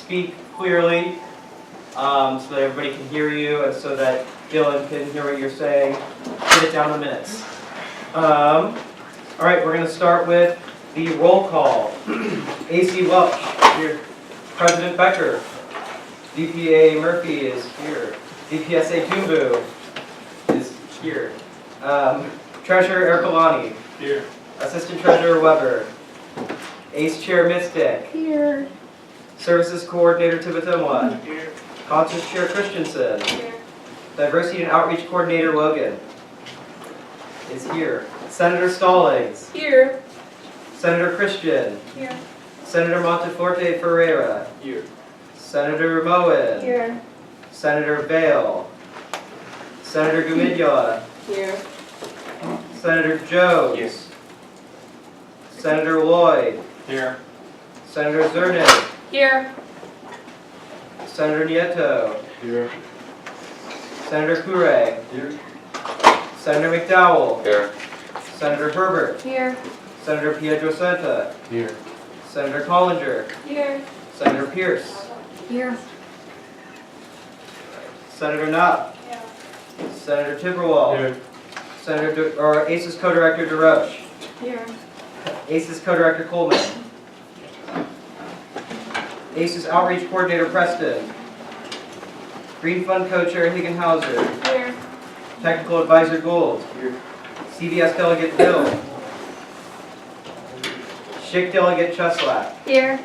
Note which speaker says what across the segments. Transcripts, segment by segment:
Speaker 1: speak clearly so that everybody can hear you and so that Dylan can hear what you're saying. Get it down the minutes. All right, we're going to start with the roll call. AC Welch, here. President Becker. DPA Murphy is here. DPSA Toombu is here. Treasurer Ercolani.
Speaker 2: Here.
Speaker 1: Assistant Treasurer Weber. ACE Chair Mistick.
Speaker 3: Here.
Speaker 1: Services Coordinator Tibatumwa.
Speaker 2: Here.
Speaker 1: Concerts Chair Christensen.
Speaker 3: Here.
Speaker 1: Diversity and Outreach Coordinator Logan is here. Senator Stallings.
Speaker 3: Here.
Speaker 1: Senator Christian.
Speaker 3: Here.
Speaker 1: Senator Monteforte Ferreira.
Speaker 2: Here.
Speaker 1: Senator Moen.
Speaker 3: Here.
Speaker 1: Senator Vale. Senator Gumidya.
Speaker 3: Here.
Speaker 1: Senator Jones.
Speaker 2: Yes.
Speaker 1: Senator Lloyd.
Speaker 2: Here.
Speaker 1: Senator Zernick.
Speaker 3: Here.
Speaker 1: Senator Nieto.
Speaker 2: Here.
Speaker 1: Senator Kure.
Speaker 2: Here.
Speaker 1: Senator McDowell.
Speaker 2: Here.
Speaker 1: Senator Herbert.
Speaker 3: Here.
Speaker 1: Senator Pietrosanta.
Speaker 2: Here.
Speaker 1: Senator Collinger.
Speaker 3: Here.
Speaker 1: Senator Pierce.
Speaker 3: Here.
Speaker 1: Senator Knopp. Senator Timberwall.
Speaker 2: Here.
Speaker 1: ACES Co-Director DeRoche.
Speaker 3: Here.
Speaker 1: ACES Co-Director Coleman. ACES Outreach Coordinator Preston. Green Fund Co-Chair Higginhauser.
Speaker 3: Here.
Speaker 1: Technical Advisor Gould.
Speaker 2: Here.
Speaker 1: CVS Delegate Hill. SHIC Delegate Cheslak.
Speaker 3: Here.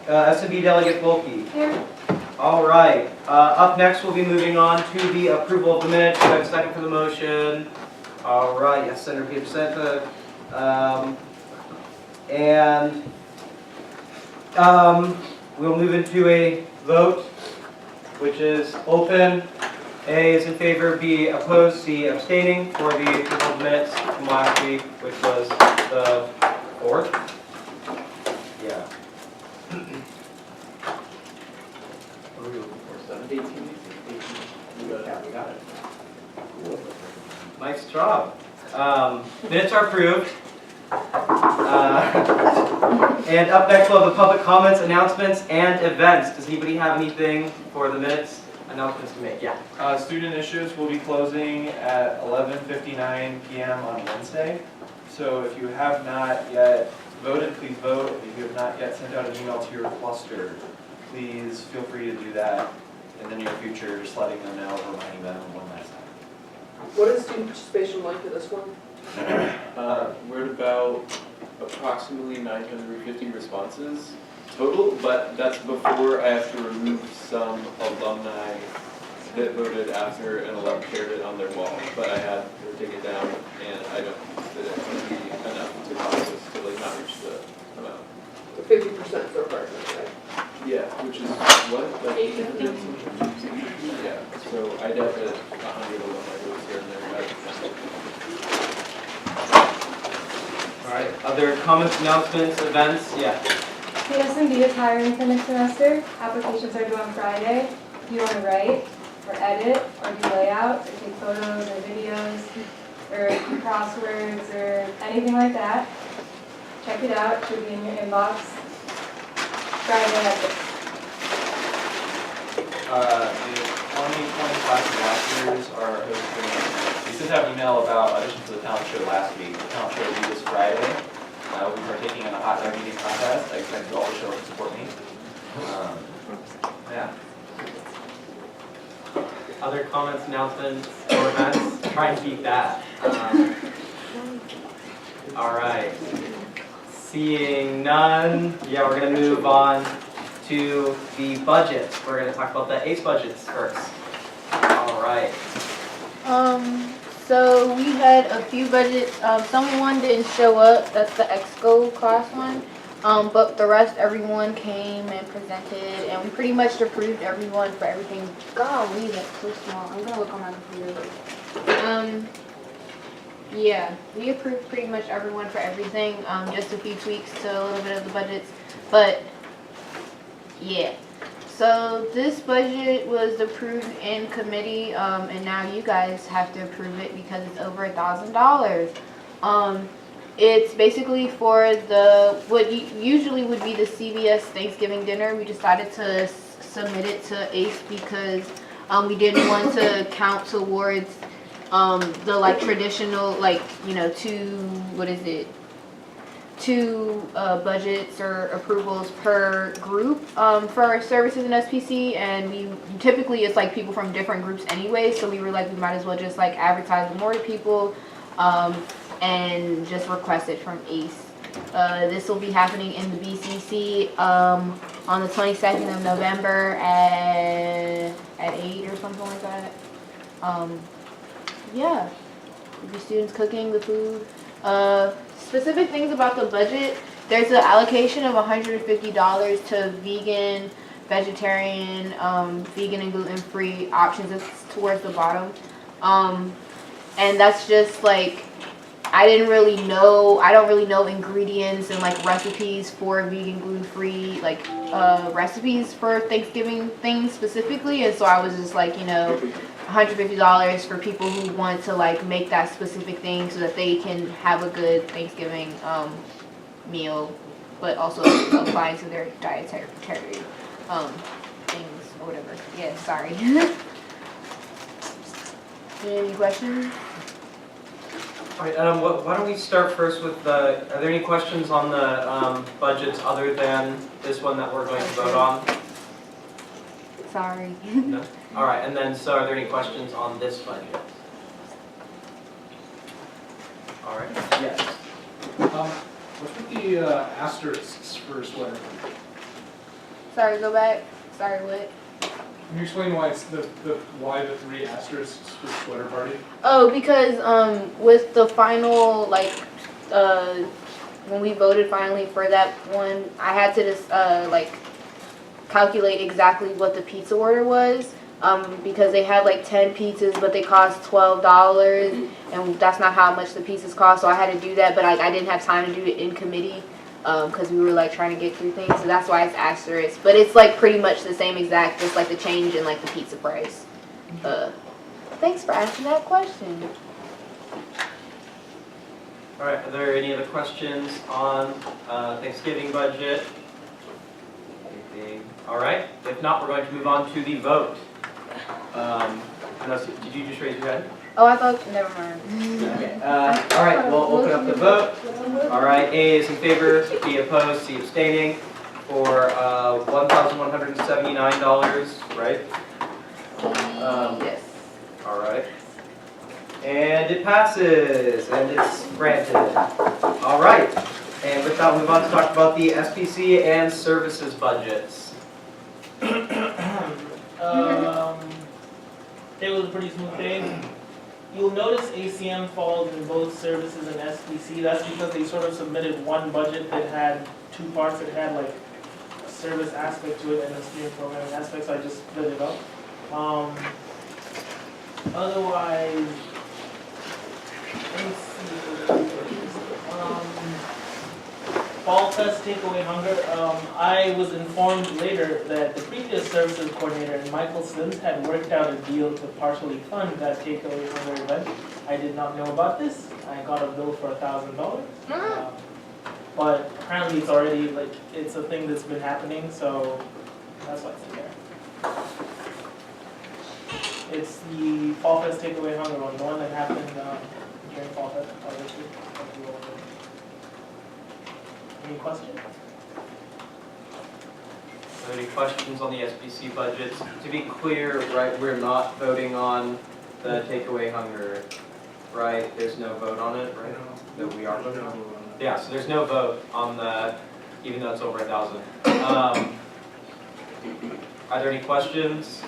Speaker 1: S&B Delegate Volke.
Speaker 3: Here.
Speaker 1: All right. Up next, we'll be moving on to the approval of the minutes. Do I have a second for the motion? All right. Yes, Senator Pietrosanta. We'll move into a vote, which is open. A is in favor, B opposed, C abstaining for the approval of the minutes from last week, which was the 4th. Yeah. What are we looking for? 18? Yeah, we got it. Cool. Nice job. Minutes are approved. And up next we'll have the public comments, announcements, and events. Does anybody have anything for the minutes announcements to make? Yeah.
Speaker 2: Student issues will be closing at 11:59 p.m. on Wednesday. So if you have not yet voted, please vote. If you have not yet sent out an email to your cluster, please feel free to do that in the near future, just letting them know, reminding them one last time.
Speaker 4: What is student participation like for this one?
Speaker 5: We're at about approximately 950 responses total, but that's before I have to remove some alumni that voted after and shared it on their wall. But I had to take it down, and I don't think that it would be enough to cause us to not reach the amount.
Speaker 4: So 50% so far, right?
Speaker 5: Yeah, which is what? Like
Speaker 3: 850.
Speaker 5: Yeah, so I doubt that 100 alumni votes here and there.
Speaker 1: All right. Other comments, announcements, events? Yeah.
Speaker 6: The S&B is hiring for next semester. Applications are due on Friday. If you want to write or edit or do layouts or take photos or videos or do crosswords or anything like that, check it out. It should be in your inbox Friday at 6.
Speaker 2: The 2020 class of last years are hosting. We sent out an email about audition for the talent show last week. The talent show will be this Friday. We'll be partaking in a hot dog eating contest. I expect you all to show up to support me. Yeah.
Speaker 1: Other comments, announcements, or events? Try and beat that. All right. Seeing none, yeah, we're going to move on to the budget. We're going to talk about the ACE budgets first. All right.
Speaker 3: So we had a few budgets. Someone didn't show up. That's the EXCO class one. But the rest, everyone came and presented, and we pretty much approved everyone for everything. Golly, that's so small. I'm gonna look on my computer. Yeah, we approved pretty much everyone for everything. Just a few tweaks to a little bit of the budgets, but yeah. So this budget was approved in committee, and now you guys have to approve it because it's over $1,000. It's basically for the, what usually would be the CVS Thanksgiving dinner. We decided to submit it to ACE because we didn't want to count towards the like traditional, like, you know, two budgets or approvals per group for our services in SPC, and we typically it's like people from different groups anyway, so we were like we might as well just like advertise more to people and just request it from ACE. This will be happening in the BCC on the 22nd of November at 8 or something like that. Yeah, the students cooking the food. Specific things about the budget, there's an allocation of $150 to vegan, vegetarian, vegan and gluten-free options. It's towards the bottom. And that's just like, I don't really know ingredients and like recipes for vegan, gluten-free, like recipes for Thanksgiving things specifically. And so I was just like, you know, $150 for people who want to like make that specific thing so that they can have a good Thanksgiving meal, but also applying to their dietary things or whatever. Yeah, sorry. Any questions?
Speaker 1: All right, why don't we start first with the, are there any questions on the budgets other than this one that we're going to vote on?
Speaker 3: Sorry.
Speaker 1: No? All right, and then, so are there any questions on this budget? All right, yes.
Speaker 7: What's with the asterisks for sweater?
Speaker 3: Sorry, go back. Sorry, what?
Speaker 7: Can you explain why it's why the 3 asterisks for sweater party?
Speaker 3: Oh, because with the final when we voted finally for that one, I had to just like calculate exactly what the pizza order was because they had like 10 pizzas, but they cost $12, and that's not how much the pizzas cost. So I had to do that, but like I didn't have time to do it in committee because we were like trying to get through things. So that's why it's asterisk, but it's like pretty much the same exact, just like the change in like the pizza price. Thanks for asking that question.
Speaker 1: All right, are there any other questions on Thanksgiving budget? Anything? All right, if not, we're going to move on to the vote. Unless, did you just raise your hand?
Speaker 3: Oh, I thought, never mind.
Speaker 1: Okay. All right, we'll open up the vote. All right, A is in favor, B opposed, C abstaining for $1,179, right?
Speaker 3: Yes.
Speaker 1: All right. And it passes, and it's granted. All right, and with that, we'll move on to talk about the SPC and services budgets.
Speaker 8: It was a pretty smooth day. You'll notice ACM falls in both services and SPC. That's because they sort of submitted one budget that had 2 parts. It had like a service aspect to it and a student programming aspect, so I just split it up. Otherwise, let me see. Fall Fest Takeaway Hunger. I was informed later that the previous services coordinator and Michael Sims had worked out a deal to partially fund that Takeaway Hunger event. I did not know about this. I got a bill for $1,000. But apparently it's already, like, it's a thing that's been happening, so that's why it's in there. It's the Fall Fest Takeaway Hunger one, the one that happened during Fall Fest, obviously. Any questions?
Speaker 1: Are there any questions on the SPC budgets? To be clear, right, we're not voting on the takeaway hunger, right? There's no vote on it, right? No, we are voting on it. Yeah, so there's no vote on the, even though it's over 1,000. Are there any questions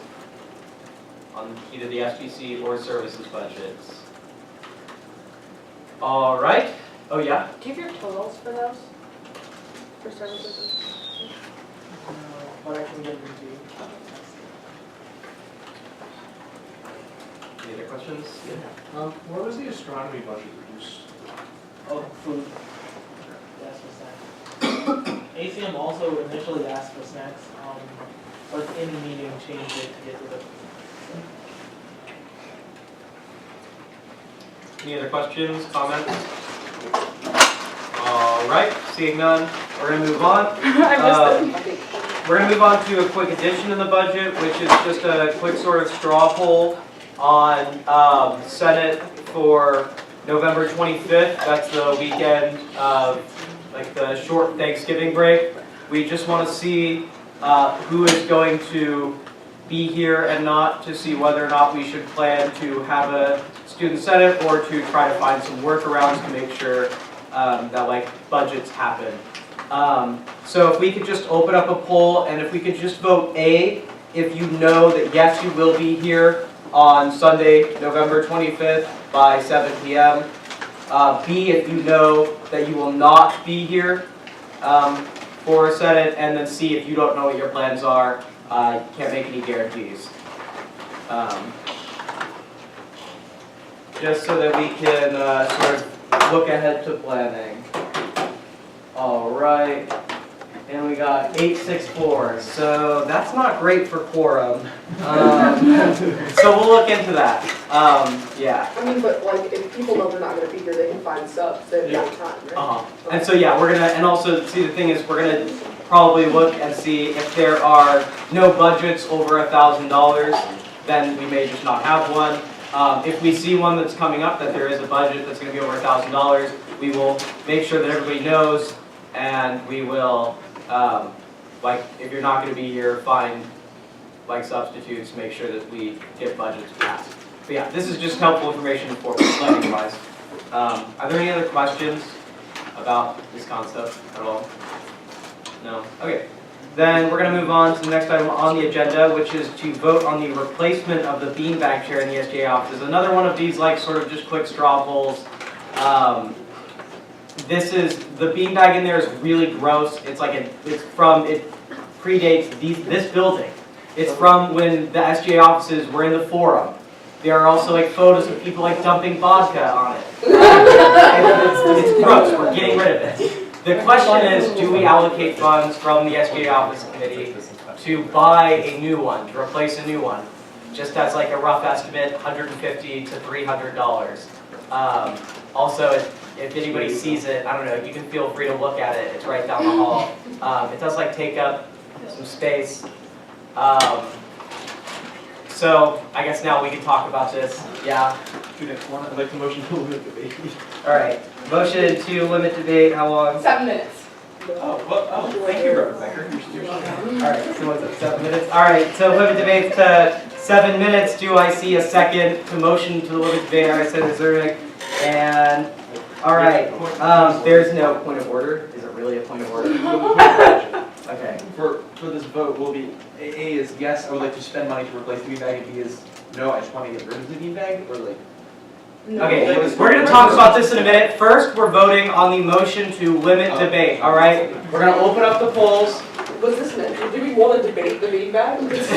Speaker 1: on either the SPC or services budgets? All right. Oh, yeah?
Speaker 4: Do you have your totals for those? For services?
Speaker 8: But I can get them to you.
Speaker 1: Any other questions?
Speaker 7: Where was the astronomy budget reduced?
Speaker 8: Oh, food. Yes, for snacks. ACM also initially asked for snacks, but in the meeting changed it to get rid of it.
Speaker 1: Any other questions, comments? All right, seeing none, we're gonna move on.
Speaker 4: I missed it.
Speaker 1: We're gonna move on to a quick addition in the budget, which is just a quick sort of straw poll on Senate for November 25th. That's the weekend of like the short Thanksgiving break. We just want to see who is going to be here and not, to see whether or not we should plan to have a student senate or to try to find some workarounds to make sure that like budgets happen. So if we could just open up a poll, and if we could just vote A if you know that yes, you will be here on Sunday, November 25th by 7 p.m. B if you know that you will not be here for a Senate, and then C if you don't know what your plans are, can't make any guarantees. Just so that we can sort of look ahead to planning. All right, and we got 864, so that's not great for quorum. So we'll look into that. Yeah.
Speaker 4: I mean, but like, if people know they're not gonna be here, they can find subs at any time, right?
Speaker 1: And so yeah, we're gonna, and also see the thing is, we're gonna probably look and see if there are no budgets over $1,000, then we may just not have one. If we see one that's coming up that there is a budget that's gonna be over $1,000, we will make sure that everybody knows, and we will, like, if you're not gonna be here, find like substitutes, make sure that we get budgets passed. But yeah, this is just helpful information for planning wise. Are there any other questions about this concept at all? No? Okay. Then we're going to move on to the next item on the agenda, which is to vote on the replacement of the beanbag chair in the SGA offices. Another one of these like sort of just quick straw polls. This is, the beanbag in there is really gross. It's like, it predates this building. It's from when the SGA offices were in the Forum. There are also like photos of people like dumping vodka on it. It's gross, we're getting rid of it. The question is, do we allocate funds from the SGA Office Committee to buy a new one, to replace a new one? Just as like a rough estimate, $150 to $300. Also, if anybody sees it, I don't know, you can feel free to look at it. It's right down the hall. It does like take up some space. So I guess now we can talk about this. Yeah.
Speaker 2: I'd like to motion to limit debate.
Speaker 1: All right. Motion to limit debate. How long?
Speaker 6: 7 minutes.
Speaker 2: Thank you, Reverend Becker.
Speaker 1: All right. So what's up? 7 minutes. All right. So limit debate to 7 minutes. Do I see a second to motion to limit debate? All right. Senator Zernick. And all right. There's no point of order. Is it really a point of order? Okay.
Speaker 2: For this vote, will be A is yes, I would like to spend money to replace the beanbag, and B is no, I just want to get rid of the beanbag, or like.
Speaker 1: Okay, we're going to talk about this in a minute. First, we're voting on the motion to limit debate, all right? We're going to open up the polls.
Speaker 4: Was this meant, do we want to debate the beanbag?
Speaker 1: Just so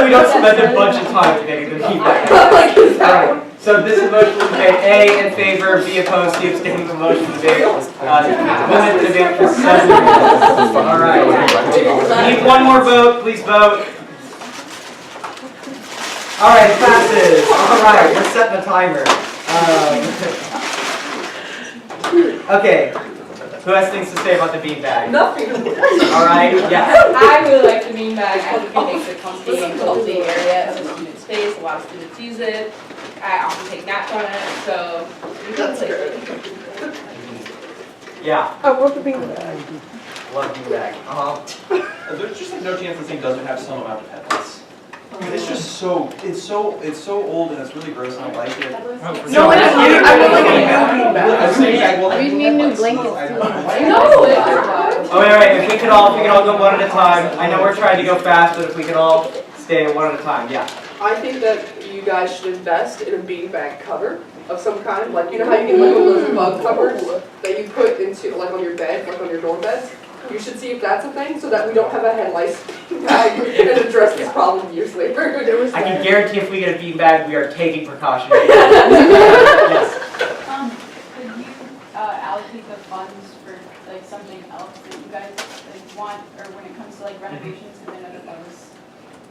Speaker 1: we don't spend a bunch of time debating the feedback. All right, so this is motion to debate. A, in favor, B, opposed, C, abstaining from motion to debate. Limit debate for 7 minutes. All right. Need one more vote, please vote. All right, it passes. All right, we're setting a timer. Okay, who has things to say about the beanbag?
Speaker 4: Nothing.
Speaker 1: All right, yeah.
Speaker 6: I really like the beanbag. I think it makes a comfy and cozy area. It's a student space. A lot of students use it. I often take naps on it, so
Speaker 4: That's good.
Speaker 1: Yeah,
Speaker 4: I want the beanbag.
Speaker 1: love beanbag.
Speaker 2: There's just like no chance this thing doesn't have some amount of headlights. It's just so, it's so old and it's really gross and I don't like it.
Speaker 4: No, it is. I would like a new beanbag.
Speaker 3: We need new blankets too.
Speaker 6: no.
Speaker 1: Oh, wait, wait, if we could all go one at a time. I know we're trying to go fast, but if we could all stay one at a time, yeah.
Speaker 4: I think that you guys should invest in a beanbag cover of some kind. Like, you know how you get like one of those bug covers that you put into, like on your bed, like on your dorm beds? You should see if that's a thing, so that we don't have a head lice bag and address this problem years later.
Speaker 1: I can guarantee if we get a beanbag, we are taking precautionary measures. Yes.
Speaker 9: Could you allocate the funds for like something else that you guys like want, or when it comes to like renovations, because I know that was.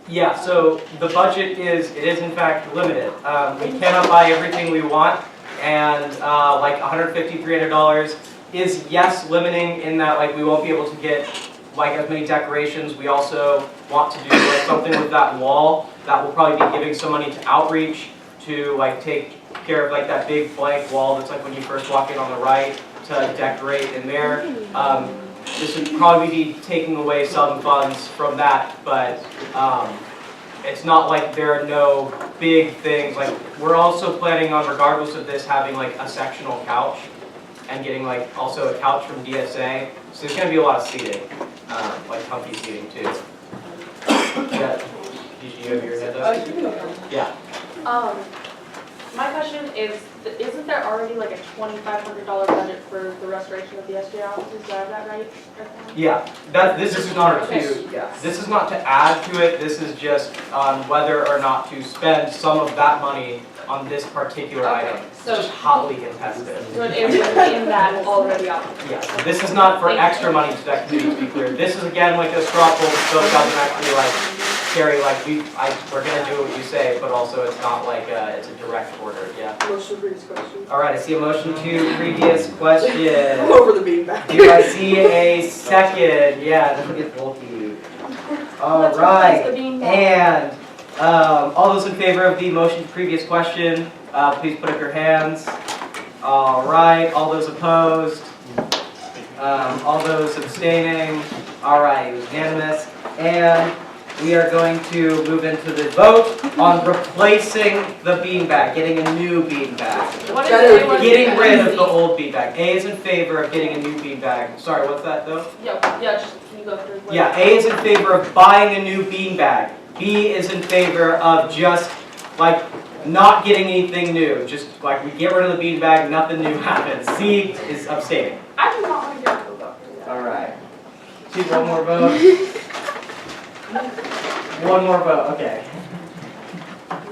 Speaker 1: Yeah, so the budget is in fact limited. We cannot buy everything we want, and like $150, $300 is yes limiting in that like we won't be able to get like as many decorations. We also want to do like something with that wall that will probably be giving some money to outreach to like take care of like that big blank wall that's like when you first walk in on the right to decorate in there. This would probably be taking away some funds from that, but it's not like there are no big things. Like we're also planning on, regardless of this, having like a sectional couch and getting like also a couch from DSA. So there's gonna be a lot of seating, like comfy seating too. Yeah. Did you have your head up? Yeah.
Speaker 10: My question is, isn't there already like a $2,500 budget for the restoration of the SJ offices? Do I have that right?
Speaker 1: Yeah. This is not to.
Speaker 4: Yes.
Speaker 1: This is not to add to it. This is just on whether or not to spend some of that money on this particular item. It's
Speaker 10: so-
Speaker 1: just hotly contested.
Speaker 10: So it is in that already out.
Speaker 1: Yeah. So this is not for extra money to that committee, to be clear. This is again like a straw poll, so it doesn't actually like carry like we're gonna do what you say, but also it's not like it's a direct order. Yeah.
Speaker 4: Motion to previous question.
Speaker 1: All right. I see a motion to previous question.
Speaker 4: Over the beanbag.
Speaker 1: Do I see a second? Yeah, don't get bulky. All right, and all those in favor of the motion to previous question, please put up your hands. All right, all those opposed? All those abstaining? All right, it was unanimous. And we are going to move into the vote on replacing the beanbag, getting a new beanbag.
Speaker 10: What is it?
Speaker 1: Getting rid of the old beanbag. A is in favor of getting a new
Speaker 10: beanbag.
Speaker 1: Sorry, what's that though?
Speaker 10: Yeah, just can you go through? what-
Speaker 1: Yeah, A is in favor of buying a new beanbag. B is in favor of just like not getting anything new. Just like we get rid of the beanbag, nothing new happens. C is abstaining.
Speaker 10: I do not want to get rid of that.
Speaker 1: All right. See, one more vote. One more vote. Okay.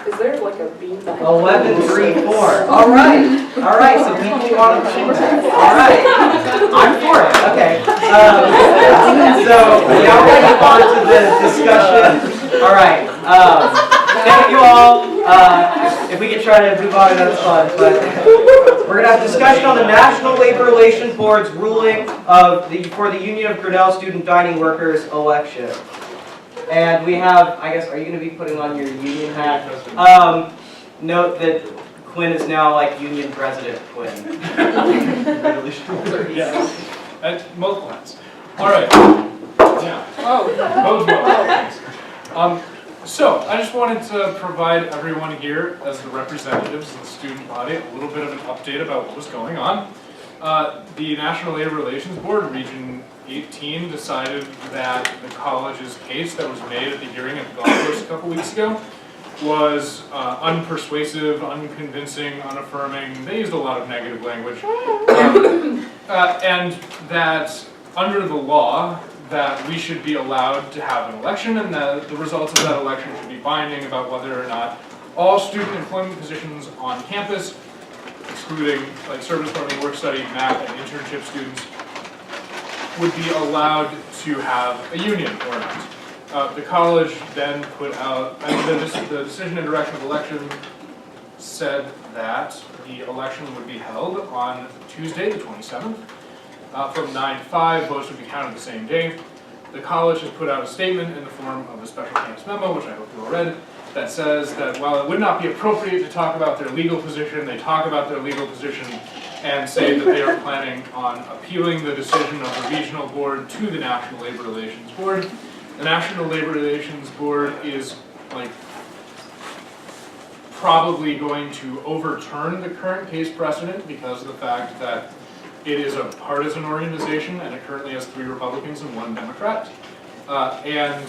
Speaker 4: Is there like a beanbag?
Speaker 1: 11, 3, 4. All right. All right. So people want to beanbag. All right. I'm for it. Okay. So now we're going to move on to the discussion. All right. Thank you all. If we could try to move on, that's fun. But we're going to have discussion on the National Labor Relations Board's ruling for the Union of Grinnell Student Dining Workers election. And we have, I guess, are you going to be putting on your union hat? Note that Quinn is now like union president Quinn.
Speaker 7: Yes, at multiple hats. All right. Yeah.
Speaker 4: Oh.
Speaker 7: So I just wanted to provide everyone here, as the representatives of the student body, a little bit of an update about what was going on. The National Labor Relations Board, Region 18, decided that the college's case that was made at the hearing at the golf course a couple weeks ago was unpersuasive, unconvincing, unaffirming. They used a lot of negative language. And that under the law, that we should be allowed to have an election, and that the results of that election should be binding about whether or not all student employment positions on campus, excluding like service learning, work study, math, and internship students, would be allowed to have a union or not. The college then put out, the decision and direction of election said that the election would be held on Tuesday, the 27th, from 9 to 5, votes would be counted the same day. The college has put out a statement in the form of a special campus memo, which I hope you all read, that says that while it would not be appropriate to talk about their legal position, they talk about their legal position and say that they are planning on appealing the decision of the regional board to the National Labor Relations Board. The National Labor Relations Board is like probably going to overturn the current case precedent because of the fact that it is a partisan organization and it currently has 3 Republicans and 1 Democrat. And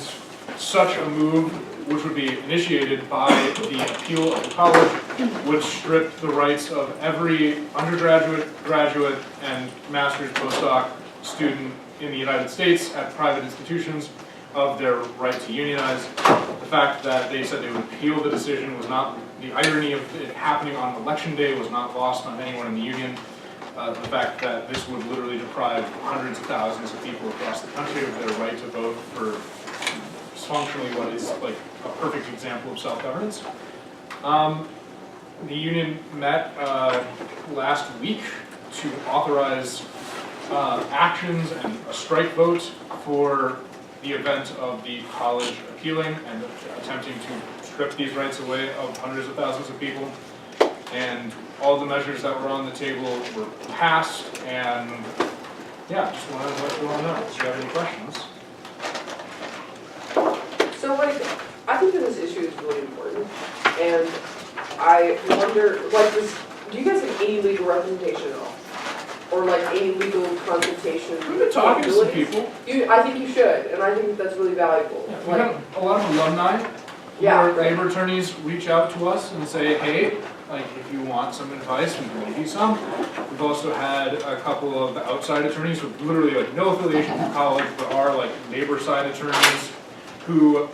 Speaker 7: such a move, which would be initiated by the appeal of the college, would strip the rights of every undergraduate, graduate, and master's postdoc student in the United States at private institutions of their right to unionize. The fact that they said they would appeal the decision was not, the irony of it happening on election day was not lost on anyone in the union. The fact that this would literally deprive hundreds of thousands of people across the country of their right to vote for functionally what is like a perfect example of self-governance. The union met last week to authorize actions and a strike vote for the event of the college appealing and attempting to strip these rights away of hundreds of thousands of people. And all the measures that were on the table were passed, and yeah, just wanted to let you all know. If you have any questions.
Speaker 4: So like, I think that this issue is really important, and I wonder, like, do you guys have any legal representation at all? Or like any legal consultation?
Speaker 7: We've been talking to some
Speaker 4: capabilities?
Speaker 7: people.
Speaker 4: I think you should, and I think that's really valuable.
Speaker 7: Yeah, we have a lot of alumni.
Speaker 4: Yeah,
Speaker 7: Where
Speaker 4: right.
Speaker 7: labor attorneys reach out to us and say, hey, like if you want some advice, we can give you some. We've also had a couple of outside attorneys with literally like no affiliation with college, but are like labor side attorneys who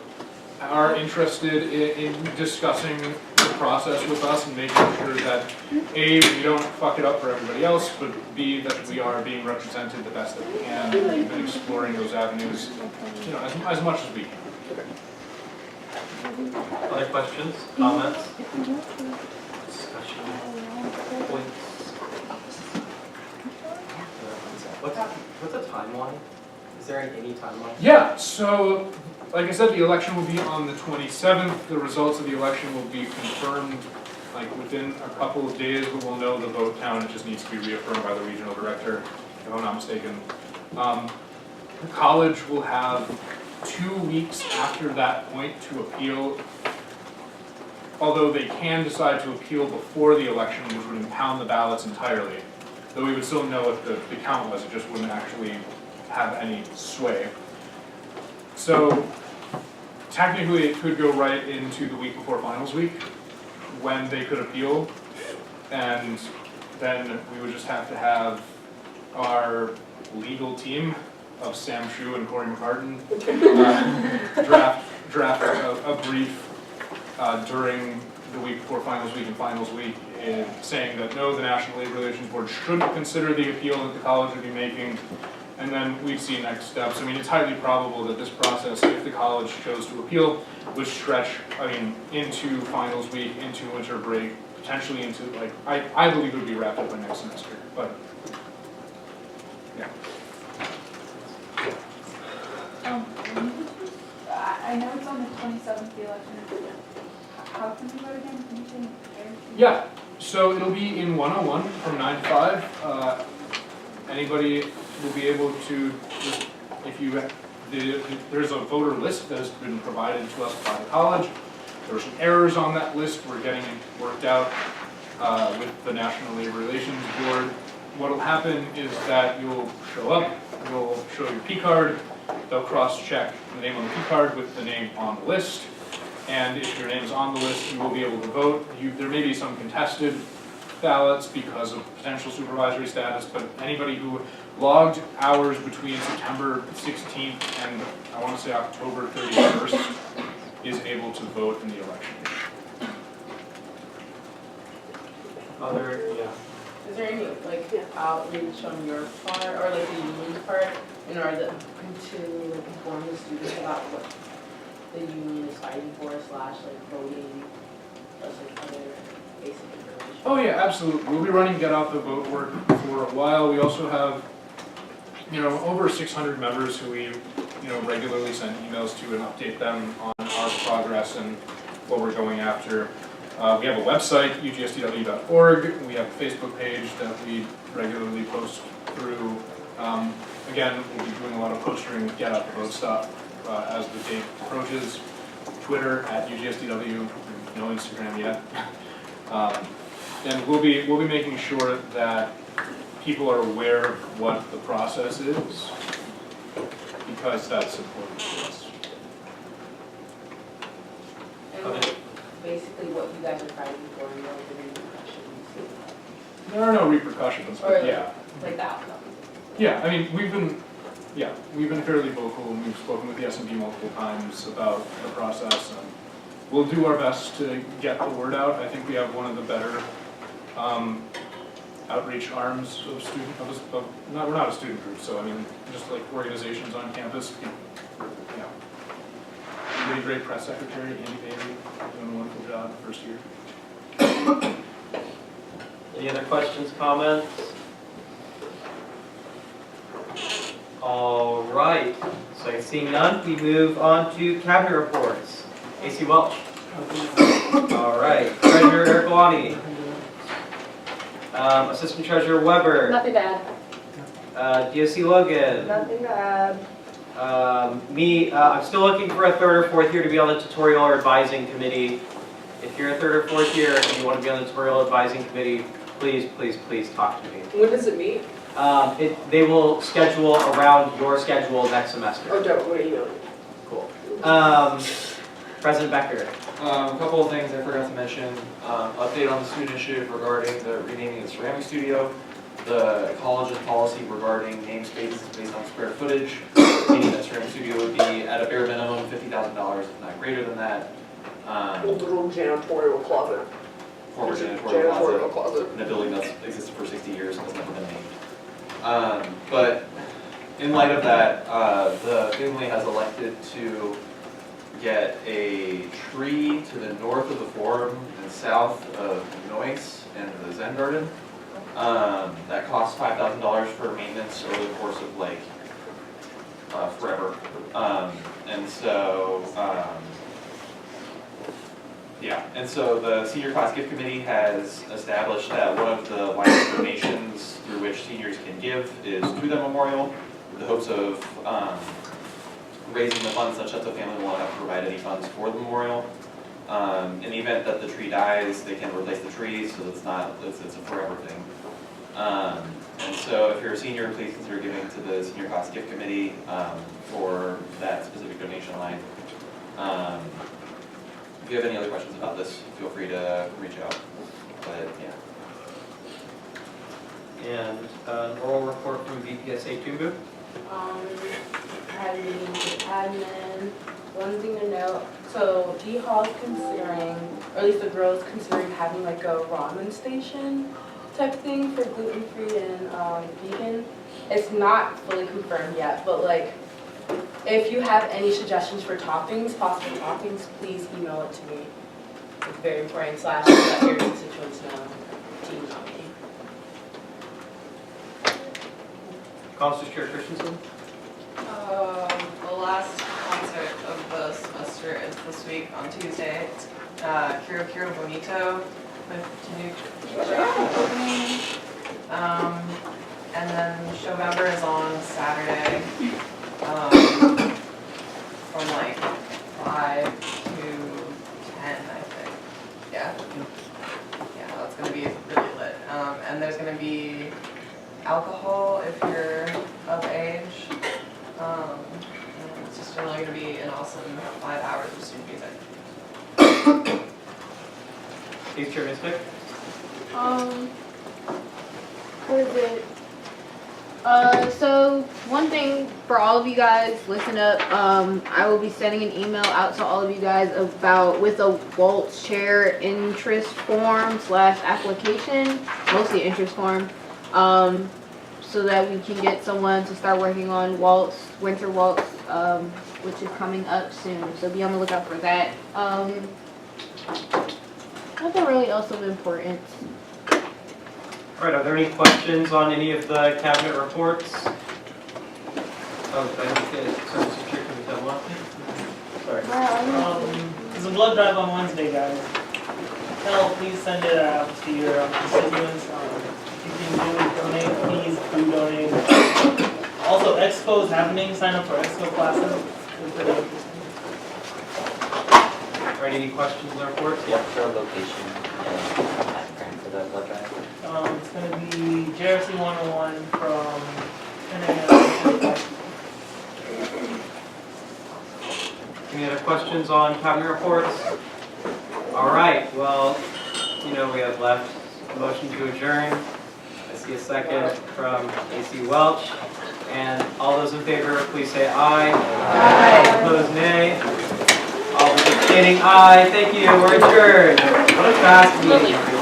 Speaker 7: are interested in discussing the process with us and making sure that A, we don't fuck it up for everybody else, but B, that we are being represented the best that we can, and we've been exploring those avenues, you know, as much as we can.
Speaker 1: Other questions, comments? Discussion points? What's a timeline? Is there any timeline?
Speaker 7: Yeah, so like I said, the election will be on the 27th. The results of the election will be confirmed like within a couple of days, but we'll know the vote count. It just needs to be reaffirmed by the regional director, if I'm not mistaken. The college will have 2 weeks after that point to appeal, although they can decide to appeal before the election, which would impound the ballots entirely. Though we would still know what the count was, it just wouldn't actually have any sway. So technically it could go right into the week before finals week when they could appeal, and then we would just have to have our legal team of Sam Shu and Corey McCartan draft a brief during the week before finals week and finals week saying that no, the National Labor Relations Board shouldn't consider the appeal that the college would be making, and then we'd see next steps. I mean, it's highly probable that this process, if the college chose to appeal, would stretch, into finals week, into winter break, potentially into, like, I believe it would be wrapped up by next semester, but, yeah.
Speaker 9: I know it's on the 27th, the election. How can we vote again? Can you say where?
Speaker 7: Yeah, so it'll be in 101 from 9 to 5. Anybody will be able to, just, if you, there's a voter list that has been provided to us by the college. There were some errors on that list. We're getting it worked out with the National Labor Relations Board. What will happen is that you'll show up, you'll show your P card, they'll cross-check the name on the P card with the name on the list, and if your name is on the list, you will be able to vote. There may be some contested ballots because of potential supervisory status, but anybody who logged hours between September 16th and I want to say October 31st is able to vote in the election.
Speaker 1: Yeah.
Speaker 11: Is there any outreach on your part or like the union's part in order to inform the students about what the union is fighting for / voting plus other basic information?
Speaker 7: Oh yeah, absolutely. We'll be running Get Out the Vote work for a while. We also have, over 600 members who we, regularly send emails to and update them on our progress and what we're going after. We have a website, ugsdw.org. We have a Facebook page that we regularly post through. Again, we'll be doing a lot of postering with Get Out the Vote stuff as the date approaches. Twitter @UGSDW, no Instagram yet. And we'll be making sure that people are aware of what the process is, because that's important to us.
Speaker 11: And basically what you guys are fighting for and what the repercussions.
Speaker 7: There are no repercussions, but yeah.
Speaker 11: Like the outcome.
Speaker 7: Yeah, I mean, we've been fairly vocal, and we've spoken with the S&P multiple times about the process, and we'll do our best to get the word out. I think we have one of the better outreach arms of we're not a student group, so I mean, just like organizations on campus. Really great press secretary, Andy Bailey, doing a wonderful job first year.
Speaker 1: Any other questions, comments? All right, so seeing none, we move on to cabinet reports. AC Welch. All right, Treasurer Ercolani. Assistant Treasurer Weber.
Speaker 10: Nothing bad.
Speaker 1: DOC Logan.
Speaker 4: Nothing bad.
Speaker 1: I'm still looking for a third or fourth year to be on the tutorial or advising committee. If you're a third or fourth year and you want to be on the tutorial advising committee, please, please, please talk to me.
Speaker 4: When does it meet?
Speaker 1: They will schedule around your schedule next semester.
Speaker 4: Oh, don't, what email?
Speaker 1: Cool. President Becker.
Speaker 2: A couple of things I forgot to mention. Update on the student initiative regarding the renaming of the ceramic studio. The college's policy regarding namespaces based on square footage, meaning that ceramic studio would be at a bare minimum $50,000, if not greater than that.
Speaker 4: Little janitorial closet.
Speaker 2: Former janitorial closet
Speaker 4: closet.
Speaker 2: in a building that's existed for 60 years and has never been named. But in light of that, the family has elected to get a tree to the north of the forum and south of Noyce and the Zen Garden. That costs $5,000 for maintenance over the course of like forever. And so the senior class gift committee has established that one of the lines of donations through which seniors can give is to the memorial, with the hopes of raising the funds such that the family will not have to provide any funds for the memorial. In the event that the tree dies, they can replace the tree, so it's a forever thing. And so if you're a senior, please consider giving to the senior class gift committee for that specific donation line. If you have any other questions about this, feel free to reach out. But yeah.
Speaker 1: And oral report from VPSA Tumbu.
Speaker 11: I had a meeting with admin. One thing to note, so D Hall's considering, or at least the girls considering having like a ramen station type thing for gluten-free and vegan. It's not fully confirmed yet, but like, if you have any suggestions for toppings, possible toppings, please email it to me. It's very important, / let your constituents know to email me.
Speaker 1: Constance Chair Christensen.
Speaker 12: The last concert of the semester is this week on Tuesday. It's Kiro Kiro Bonito with Tanuki opening. And then Showmember is on Saturday from like 5 to 10, I think. Yeah, that's going to be really lit. And there's going to be alcohol if you're of age. And it's just really going to be an awesome 5 hours of student music.
Speaker 1: Vice Chair Mystic.
Speaker 3: What is it? So one thing for all of you guys, listen up. I will be sending an email out to all of you guys with a Waltz Chair interest form / application, mostly interest form, so that we can get someone to start working on Winter Waltz, which is coming up soon. So be on the lookout for that. Nothing really else of importance.
Speaker 1: All right, are there any questions on any of the cabinet reports? Oh, I think Services Chair can tell one. Sorry.
Speaker 8: There's a blood drive on Wednesday, guys. Please send it out to your constituents. If you can donate, please do donate. Also, Expo is happening. Sign up for Expo classes.
Speaker 1: All right, any questions on the reports? Yeah.
Speaker 13: What's our location and background for the blood drive?
Speaker 8: It's going to be JRC 101 from 10 a.m.
Speaker 1: Any other questions on cabinet reports? All right, well, we have left a motion to adjourn. I see a second from AC Welch. And all those in favor, please say aye. Aye. Opposed, nay. All those abstaining, aye. Thank you. We're adjourned. What a fast meeting, everyone.